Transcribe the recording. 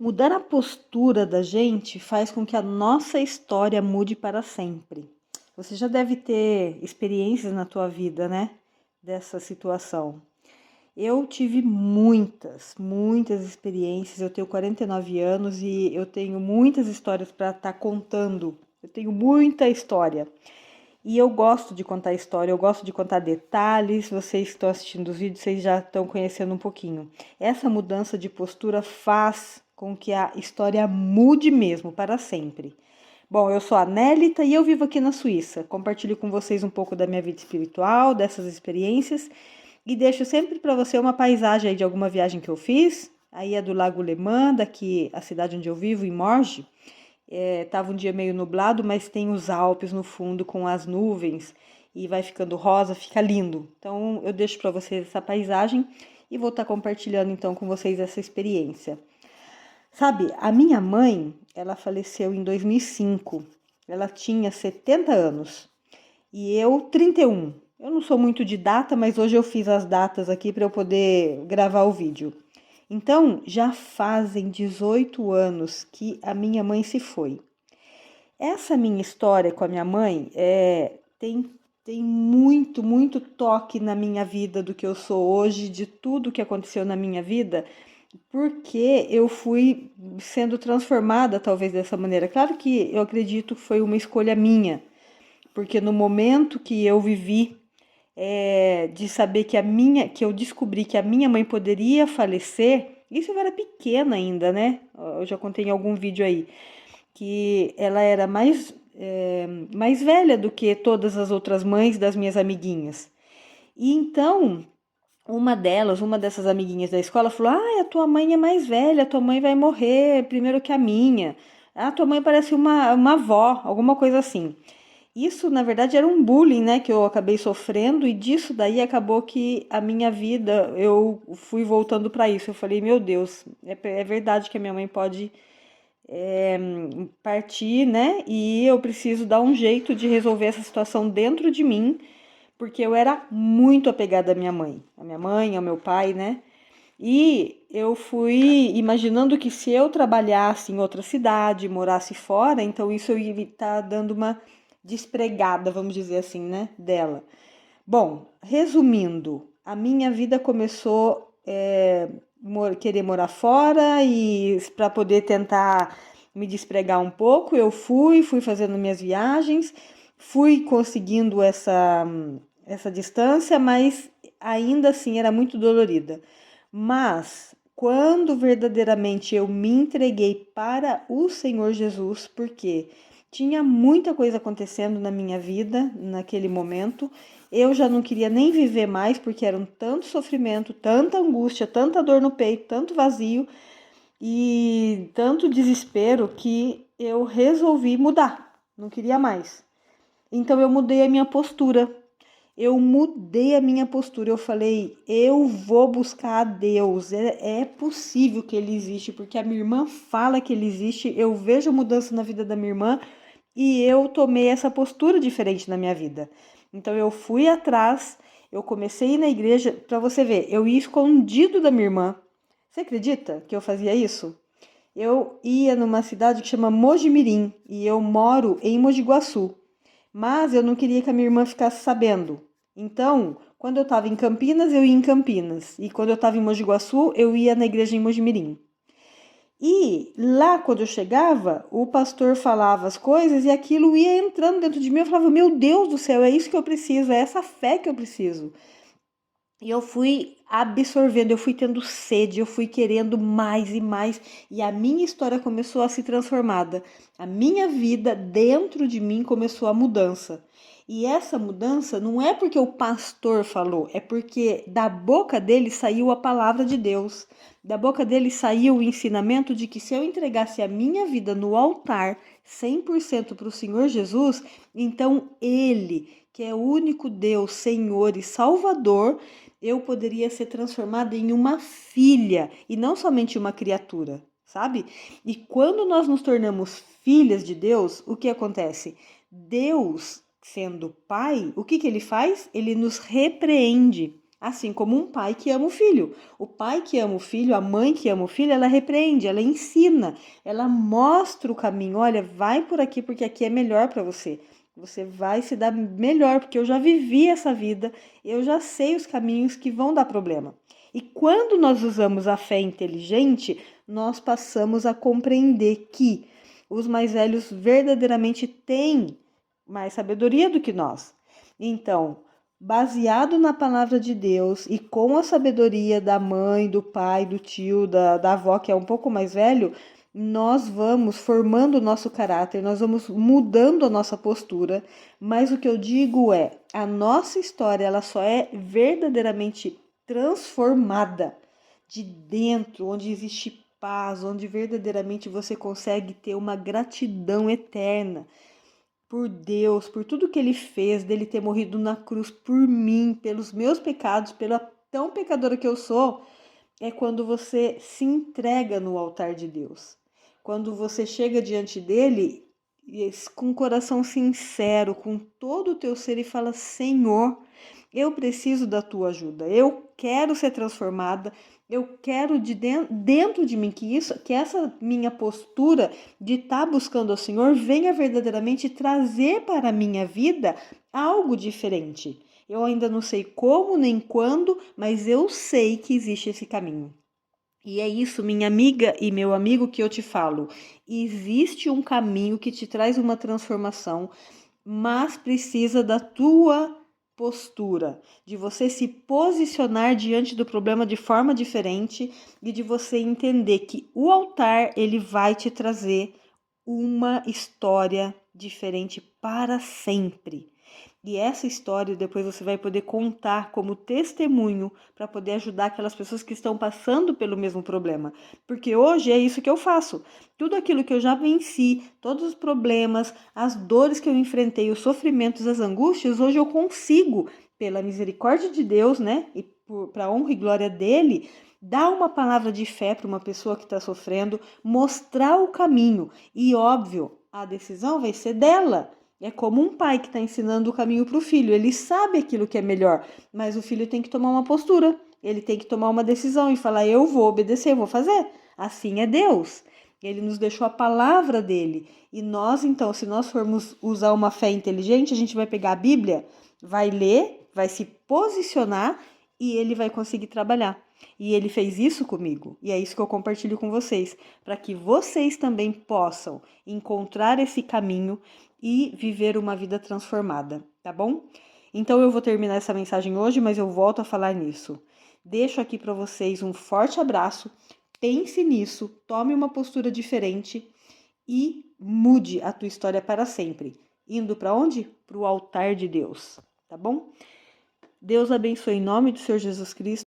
Mudar a postura da gente faz com que a nossa história mude para sempre. Você já deve ter experiências na tua vida, né? Dessa situação. Eu tive muitas experiências. Eu tenho 49 anos e eu tenho muitas histórias para estar contando. Eu tenho muita história. E eu gosto de contar história, eu gosto de contar detalhes. Vocês que estão assistindo os vídeos, vocês já estão conhecendo um pouquinho. Essa mudança de postura faz com que a história mude mesmo para sempre. Bom, eu sou a Nélita e eu vivo aqui na Suíça. Compartilho com vocês um pouco da minha vida espiritual, dessas experiências, e deixo sempre para você uma paisagem aí de alguma viagem que eu fiz. Aí é do Lago Le Mans, daqui a cidade onde eu vivo, em Morges. Tava um dia meio nublado, mas tem os Alpes no fundo com as nuvens e vai ficando rosa, fica lindo. Então eu deixo para vocês essa paisagem e vou estar compartilhando então com vocês essa experiência. Sabe, a minha mãe, ela faleceu em 2005. Ela tinha 70 anos e eu 31. Eu não sou muito de data, mas hoje eu fiz as datas aqui para eu poder gravar o vídeo. Então, já fazem 18 anos que a minha mãe se foi. Essa minha história com a minha mãe tem muito toque na minha vida do que eu sou hoje, de tudo que aconteceu na minha vida, porque eu fui sendo transformada talvez dessa maneira. Claro que eu acredito que foi uma escolha minha, porque no momento que eu vivi de saber que eu descobri que a minha mãe poderia falecer, isso eu era pequena ainda, né? Eu já contei em algum vídeo aí, que ela era mais velha do que todas as outras mães das minhas amiguinhas. E então, uma dessas amiguinhas da escola falou: ah, a tua mãe é mais velha, a tua mãe vai morrer primeiro que a minha. A tua mãe parece uma avó, alguma coisa assim. Isso, na verdade, era um bullying, né, que eu acabei sofrendo, e disso daí acabou que a minha vida, eu fui voltando para isso. Eu falei, meu Deus, é verdade que a minha mãe pode partir, né, e eu preciso dar um jeito de resolver essa situação dentro de mim, porque eu era muito apegada à minha mãe, ao meu pai, né, e eu fui imaginando que se eu trabalhasse em outra cidade, morasse fora, então isso eu ia estar dando uma despregada, vamos dizer assim, né, dela. Bom, resumindo, a minha vida começou querer morar fora e para poder tentar me despregar um pouco, eu fui fazendo minhas viagens, fui conseguindo essa distância, mas ainda assim era muito dolorida. Mas quando verdadeiramente eu me entreguei para o Senhor Jesus, porque tinha muita coisa acontecendo na minha vida naquele momento, eu já não queria nem viver mais, porque era um tanto sofrimento, tanta angústia, tanta dor no peito, tanto vazio e tanto desespero que eu resolvi mudar, não queria mais. Então eu mudei a minha postura. Eu falei, eu vou buscar a Deus. É possível que Ele existe, porque a minha irmã fala que Ele existe. Eu vejo a mudança na vida da minha irmã e eu tomei essa postura diferente na minha vida. Então eu fui atrás, eu comecei a ir na igreja, para você ver, eu ia escondido da minha irmã. Você acredita que eu fazia isso? Eu ia numa cidade que chama Mojimirim e eu moro em Mogi Guaçu. Mas eu não queria que a minha irmã ficasse sabendo. Então, quando eu estava em Campinas, eu ia em Campinas. E quando eu estava em Mogi Guaçu, eu ia na igreja em Mojimirim. E lá, quando eu chegava, o pastor falava as coisas e aquilo ia entrando dentro de mim. Eu falava, meu Deus do céu, é isso que eu preciso, é essa fé que eu preciso. E eu fui absorvendo, eu fui tendo sede, eu fui querendo mais e mais. E a minha história começou a se transformar. A minha vida dentro de mim começou a mudança. E essa mudança não é porque o pastor falou, é porque da boca dele saiu a palavra de Deus. Da boca dele saiu o ensinamento de que se eu entregasse a minha vida no altar 100% para o Senhor Jesus, então Ele, que é o único Deus, Senhor e Salvador, eu poderia ser transformada em uma filha e não somente uma criatura, sabe? E quando nós nos tornamos filhas de Deus, o que acontece? Deus, sendo Pai, o que ele faz? Ele nos repreende. Assim como um pai que ama o filho. O pai que ama o filho, a mãe que ama o filho, ela repreende, ela ensina, ela mostra o caminho. Olha, vai por aqui porque aqui é melhor para você. Você vai se dar melhor, porque eu já vivi essa vida, eu já sei os caminhos que vão dar problema. E quando nós usamos a fé inteligente, nós passamos a compreender que os mais velhos verdadeiramente têm mais sabedoria do que nós. Então, baseado na palavra de Deus e com a sabedoria da mãe, do pai, do tio, da avó, que é um pouco mais velho, nós vamos formando o nosso caráter, nós vamos mudando a nossa postura, mas o que eu digo é, a nossa história ela só é verdadeiramente transformada de dentro, onde existe paz, onde verdadeiramente você consegue ter uma gratidão eterna por Deus, por tudo que Ele fez, dele ter morrido na cruz por mim, pelos meus pecados, pela tão pecadora que eu sou, é quando você se entrega no altar de Deus. Quando você chega diante dele com um coração sincero, com todo o teu ser e fala: Senhor, eu preciso da tua ajuda, eu quero ser transformada, eu quero dentro de mim que essa minha postura de estar buscando ao Senhor venha verdadeiramente trazer para a minha vida algo diferente. Eu ainda não sei como nem quando, mas eu sei que existe esse caminho. E é isso, minha amiga e meu amigo, que eu te falo. Existe um caminho que te traz uma transformação, mas precisa da tua postura, de você se posicionar diante do problema de forma diferente e de você entender que o altar ele vai te trazer uma história diferente para sempre. E essa história depois você vai poder contar como testemunho para poder ajudar aquelas pessoas que estão passando pelo mesmo problema. Porque hoje é isso que eu faço. Tudo aquilo que eu já venci, todos os problemas, as dores que eu enfrentei, os sofrimentos, as angústias, hoje eu consigo, pela misericórdia de Deus, né? E para honra e glória dele, dar uma palavra de fé para uma pessoa que está sofrendo, mostrar o caminho. E óbvio, a decisão vai ser dela. É como um pai que está ensinando o caminho para o filho. Ele sabe aquilo que é melhor, mas o filho tem que tomar uma postura. Ele tem que tomar uma decisão e falar: eu vou obedecer, eu vou fazer. Assim é Deus. Ele nos deixou a palavra dele. E nós, então, se nós formos usar uma fé inteligente, a gente vai pegar a Bíblia, vai ler, vai se posicionar e ele vai conseguir trabalhar. E ele fez isso comigo. E é isso que eu compartilho com vocês, para que vocês também possam encontrar esse caminho e viver uma vida transformada, tá bom? Então eu vou terminar essa mensagem hoje, mas eu volto a falar nisso. Deixo aqui para vocês um forte abraço, pense nisso, tome uma postura diferente e mude a tua história para sempre. Indo para onde? Para o altar de Deus, tá bom? Deus abençoe em nome do Senhor Jesus Cristo.